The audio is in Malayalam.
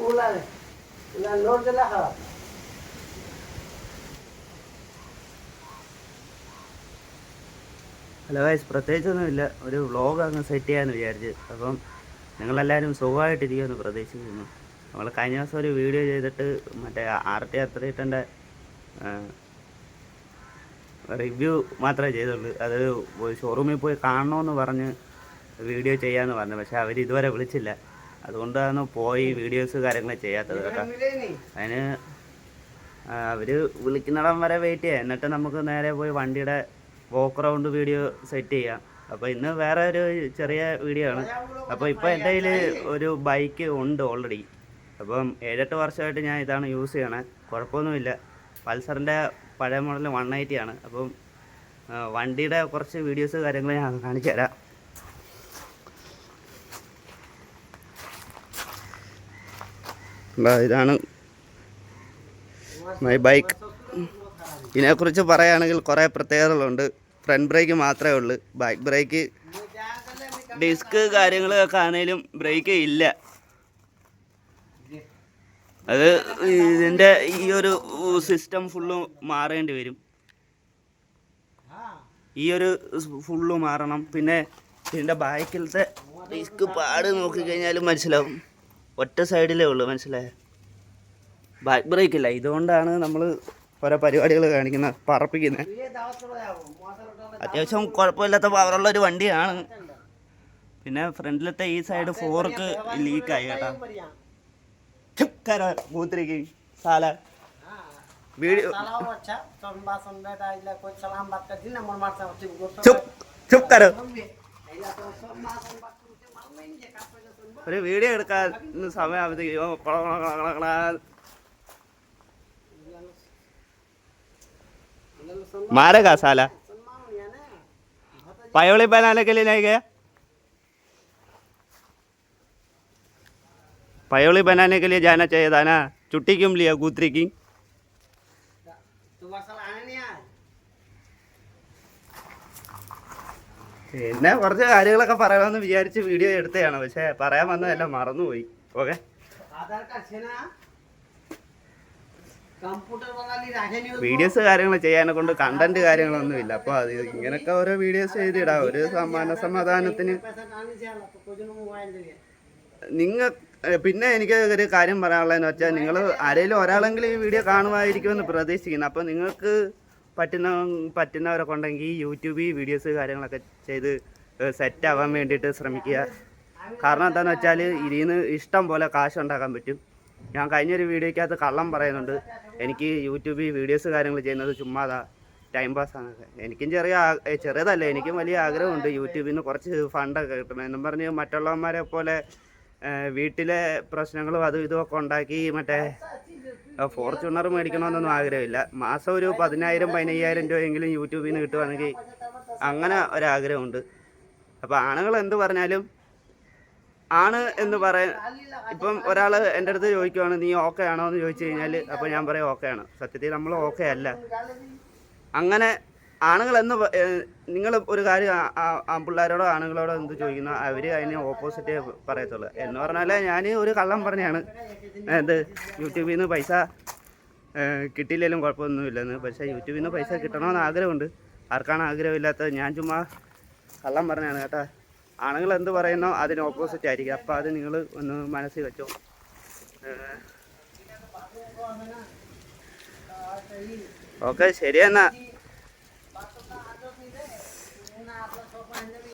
ഹലോ ഗൈസ്, പ്രത്യേകിച്ചൊന്നുമില്ല. ഒരു വ്ളോഗ് അങ്ങ് സെറ്റ് ചെയ്യാമെന്ന് വിചാരിച്ച്. അപ്പം നിങ്ങളെല്ലാവരും സുഖമായിട്ടിരിക്കുമെന്ന് പ്രതീക്ഷിക്കുന്നു. നമ്മൾ കഴിഞ്ഞ ദിവസം ഒരു വീഡിയോ ചെയ്തിട്ട് മറ്റേ RT അത്ലറ്റിൻ്റെ റിവ്യൂ മാത്രമേ ചെയ്തുള്ളൂ. അത് ഷോറൂമിൽ പോയി കാണണമെന്ന് പറഞ്ഞ് വീഡിയോ ചെയ്യാമെന്ന് പറഞ്ഞു. പക്ഷേ അവർ ഇതുവരെ വിളിച്ചില്ല. അതുകൊണ്ടാണ് പോയി വീഡിയോസ് കാര്യങ്ങൾ ചെയ്യാത്തത് കേട്ടോ. അതിന് അവർ വിളിക്കുന്നിടം വരെ വെയിറ്റ് ചെയ്യാം. എന്നിട്ട് നമുക്ക് നേരെ പോയി വണ്ടിയുടെ വോക്ക് റൗണ്ട് വീഡിയോ സെറ്റ് ചെയ്യാം. അപ്പോൾ ഇന്ന് വേറെ ഒരു ചെറിയ വീഡിയോ ആണ്. അപ്പോൾ ഇപ്പോൾ എൻ്റെ കയ്യിൽ ഒരു ബൈക്ക് ഉണ്ട് ഓൾറെഡി. അപ്പം 7-8 വർഷമായിട്ട് ഞാൻ ഇതാണ് യൂസ് ചെയ്യണേ. കുഴപ്പമൊന്നുമില്ല. പൾസറിൻ്റെ പഴയ മോഡൽ 180 ആണ്. അപ്പം വണ്ടിയുടെ കുറച്ച് വീഡിയോസ് കാര്യങ്ങൾ ഞാൻ കാണിച്ചു തരാം. ഇതാണ് മൈ ബൈക്ക്. ഇതിനെക്കുറിച്ച് പറയുകയാണെങ്കിൽ കുറേ പ്രത്യേകതകളുണ്ട്. ഫ്രണ്ട് ബ്രേക്ക് മാത്രമേ ഉള്ളൂ. ബാക്ക് ബ്രേക്ക്, ഡിസ്ക് കാര്യങ്ങളൊക്കെ ആണെങ്കിലും ബ്രേക്ക് ഇല്ല. അത് ഇതിൻ്റെ ഈ ഒരു സിസ്റ്റം ഫുള്ള് മാറേണ്ടി വരും. ഈ ഒരു ഫുള്ള് മാറണം. പിന്നെ ഇതിൻ്റെ ബാക്കിലത്തെ ഡിസ്ക് പാട് നോക്കിക്കഴിഞ്ഞാലും മനസ്സിലാവും. ഒറ്റ സൈഡിലേ ഉള്ളൂ, മനസ്സിലായോ? ബാക്ക് ബ്രേക്ക് ഇല്ല. ഇതുകൊണ്ടാണ് നമ്മൾ ഓരോ പരിപാടികൾ കാണിക്കുന്നത്, പറപ്പിക്കുന്നത്. അത്യാവശ്യം കുഴപ്പമില്ലാത്ത പവറുള്ളൊരു വണ്ടിയാണ്. പിന്നെ ഫ്രണ്ടിലത്തെ ഈ സൈഡ് ഫോർക്ക് ലീക്കായി കേട്ടോ. കൂത്തിരിക്കും സാല വീഡിയോ ഒരു വീഡിയോ എടുക്കാൻ സമയമാകുമ്പോഴത്തേക്കും मारेगा साला। पायोली बनाने के लिए नहीं गया? पायोली बनाने के लिए जाना चाहिए था ना। छुट्टी क्यों लिया गुत्री की? പിന്നെ കുറച്ച് കാര്യങ്ങളൊക്കെ പറയണമെന്ന് വിചാരിച്ച് വീഡിയോ എടുത്തതാണ്. പക്ഷേ പറയാൻ വന്നതെല്ലാം മറന്നുപോയി. ഓക്കെ, വീഡിയോസ് കാര്യങ്ങൾ ചെയ്യാനെ കൊണ്ട് കണ്ടന്റ് കാര്യങ്ങളൊന്നുമില്ല. അപ്പോൾ അത് ഇങ്ങനെയൊക്കെ ഓരോ വീഡിയോസ് ചെയ്തിടാം ഒരു സമാധാനത്തിന്. പിന്നെ എനിക്ക് ഒരു കാര്യം പറയാനുള്ളതെന്ന് വെച്ചാൽ, നിങ്ങൾ ആരെങ്കിലും ഒരാളെങ്കിലും ഈ വീഡിയോ കാണുമായിരിക്കുമെന്ന് പ്രതീക്ഷിക്കുന്നു. അപ്പോൾ നിങ്ങൾക്ക് പറ്റുന്നവരൊക്കെ ഉണ്ടെങ്കിൽ യൂട്യൂബിൽ വീഡിയോസ് കാര്യങ്ങളൊക്കെ ചെയ്ത് സെറ്റ് ആവാൻ വേണ്ടിയിട്ട് ശ്രമിക്കുക. കാരണം എന്താണെന്ന് വെച്ചാൽ ഇതിൽ നിന്ന് ഇഷ്ടം പോലെ കാശ് ഉണ്ടാക്കാൻ പറ്റും. ഞാൻ കഴിഞ്ഞൊരു വീഡിയോയ്ക്കകത്ത് കള്ളം പറയുന്നുണ്ട്, എനിക്ക് യൂട്യൂബിൽ വീഡിയോസ് കാര്യങ്ങൾ ചെയ്യുന്നത് ചുമ്മാതാ ടൈം പാസ്സാണ്. എനിക്കും ചെറിയതല്ല, എനിക്കും വലിയ ആഗ്രഹമുണ്ട് യൂട്യൂബിൽ നിന്ന് കുറച്ച് ഫണ്ടൊക്കെ കിട്ടണം എന്നും പറഞ്ഞ് മറ്റുള്ളവന്മാരെ പോലെ വീട്ടിലെ പ്രശ്നങ്ങളും അതും ഇതുമൊക്കെ ഉണ്ടാക്കി മറ്റേ ഫോർച്യൂണർ മേടിക്കണമെന്നൊന്നും ആഗ്രഹമില്ല. മാസം ഒരു 10,000-15,000 രൂപയെങ്കിലും യൂട്യൂബിൽ നിന്ന് കിട്ടുവാണെങ്കിൽ അങ്ങനെ ഒരാഗ്രഹമുണ്ട്. അപ്പോൾ ആണുങ്ങൾ എന്ത് പറഞ്ഞാലും ആണ് എന്ന് ഇപ്പം ഒരാൾ എൻ്റെ അടുത്ത് ചോദിക്കുവാണ് നീ ഓക്കെ ആണോ എന്ന് ചോദിച്ചു കഴിഞ്ഞാൽ അപ്പോൾ ഞാൻ പറയും ഓക്കെ ആണ്. സത്യത്തിൽ നമ്മൾ ഓക്കെ അല്ല. അങ്ങനെ ആണുങ്ങൾ എന്ന് നിങ്ങൾ ഒരു കാര്യം പിള്ളേരോടോ ആണുങ്ങളോടോ എന്ത് ചോദിക്കുന്നോ അവർ അതിന് ഓപ്പോസിറ്റേ പറയത്തുള്ളൂ. എന്ന് പറഞ്ഞാൽ ഞാൻ ഒരു കള്ളം പറഞ്ഞാണ് യൂട്യൂബിൽ നിന്ന് പൈസ കിട്ടിയില്ലെങ്കിലും കുഴപ്പമൊന്നുമില്ലെന്ന്. പക്ഷേ യൂട്യൂബിൽ നിന്ന് പൈസ കിട്ടണമെന്ന് ആഗ്രഹമുണ്ട്. ആർക്കാണ് ആഗ്രഹമില്ലാത്തത്? ഞാൻ ചുമ്മാ കള്ളം പറഞ്ഞാണ് കേട്ടോ. ആണുങ്ങൾ എന്ത് പറയുന്നോ അതിന് ഓപ്പോസിറ്റ് ആയിരിക്കും. അപ്പോൾ അത് നിങ്ങൾ ഒന്ന് മനസ്സിൽ വെച്ചോ. ഓക്കെ, ശരി എന്നാ.